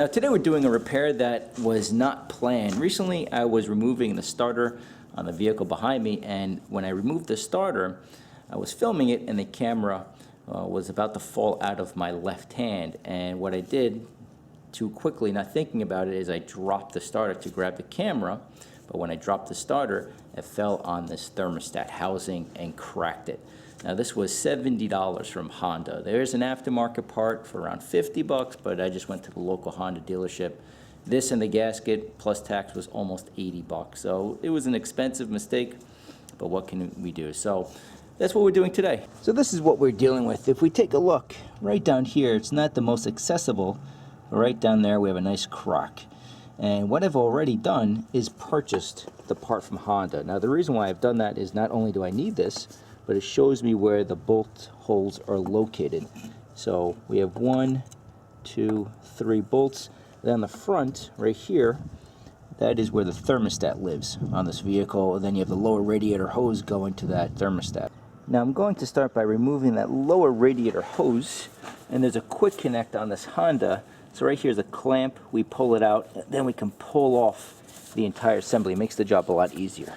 Now today we're doing a repair that was not planned. Recently I was removing the starter on the vehicle behind me, and when I removed the starter I was filming it and the camera was about to fall out of my left hand, and what I did too quickly, not thinking about it, is I dropped the starter to grab the camera, but when I dropped the starter it fell on this thermostat housing and cracked it. Now this was $70 from Honda. There's an aftermarket part for around 50 bucks, but I just went to the local Honda dealership. This and the gasket plus tax was almost 80 bucks. So it was an expensive mistake, but what can we do? So that's what we're doing today. So this is what we're dealing with. If we take a look right down here, it's not the most accessible. Right down there we have a nice crack. And what I've already done is purchased the part from Honda. Now the reason why I've done that is not only do I need this, but it shows me where the bolt holes are located. So we have 1, 2, 3 bolts. Then on the front, right here, that is where the thermostat lives on this vehicle. And then you have the lower radiator hose going to that thermostat. Now I'm going to start by removing that lower radiator hose, and there's a quick connect on this Honda. So right here is a clamp. We pull it out, then we can pull off the entire assembly. It makes the job a lot easier.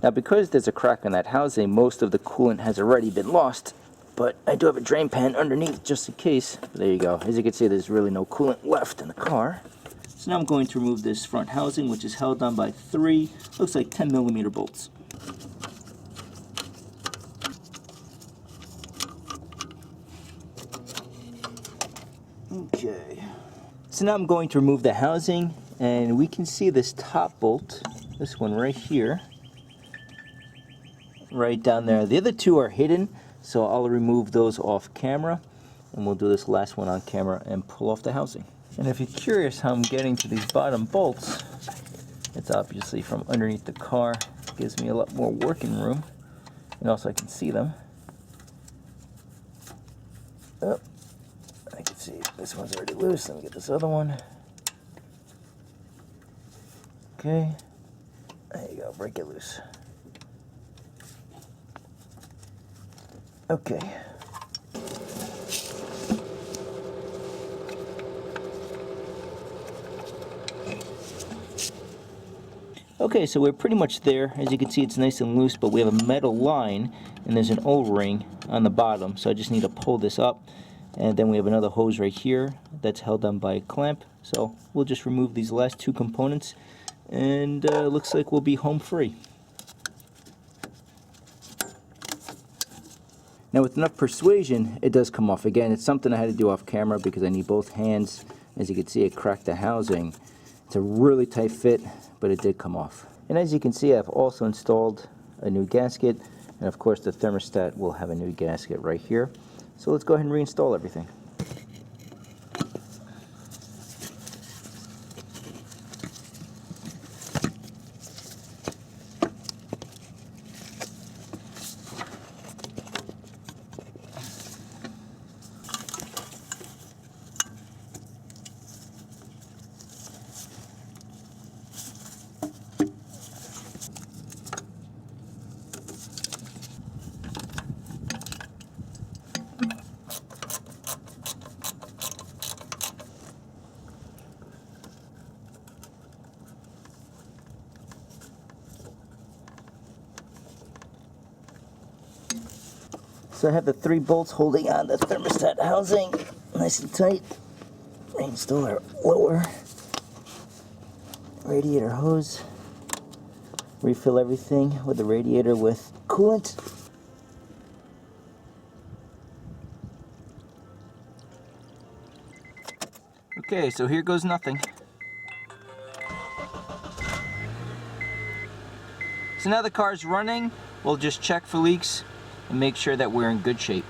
Now because there's a crack on that housing, most of the coolant has already been lost, but I do have a drain pan underneath just in case. There you go. As you can see, there's really no coolant left in the car. So now I'm going to remove this front housing, which is held on by 3, looks like 10mm bolts. Okay. So now I'm going to remove the housing, and we can see this top bolt, this one right here, right down there. The other two are hidden, so I'll remove those off camera, and we'll do this last one on camera and pull off the housing. And if you're curious how I'm getting to these bottom bolts, it's obviously from underneath the car. It gives me a lot more working room, and also I can see them. Oh, I can see this one's already loose. Let me get this other one. Okay, there you go, break it loose. Okay. Okay, so we're pretty much there. As you can see, it's nice and loose, but we have a metal line, and there's an O-ring on the bottom, so I just need to pull this up. And then we have another hose right here that's held on by a clamp. So we'll just remove these last 2 components, and looks like we'll be home free. Now with enough persuasion, it does come off. Again, it's something I had to do off camera because I need both hands. As you can see, it cracked the housing. It's a really tight fit, but it did come off. And as you can see, I've also installed a new gasket, and of course the thermostat will have a new gasket right here. So let's go ahead and reinstall everything. So I have the 3 bolts holding on the thermostat housing nice and tight. Reinstall our lower radiator hose. Refill everything with the radiator with coolant. Okay, so here goes nothing. So now the car's running. We'll just check for leaks and make sure that we're in good shape.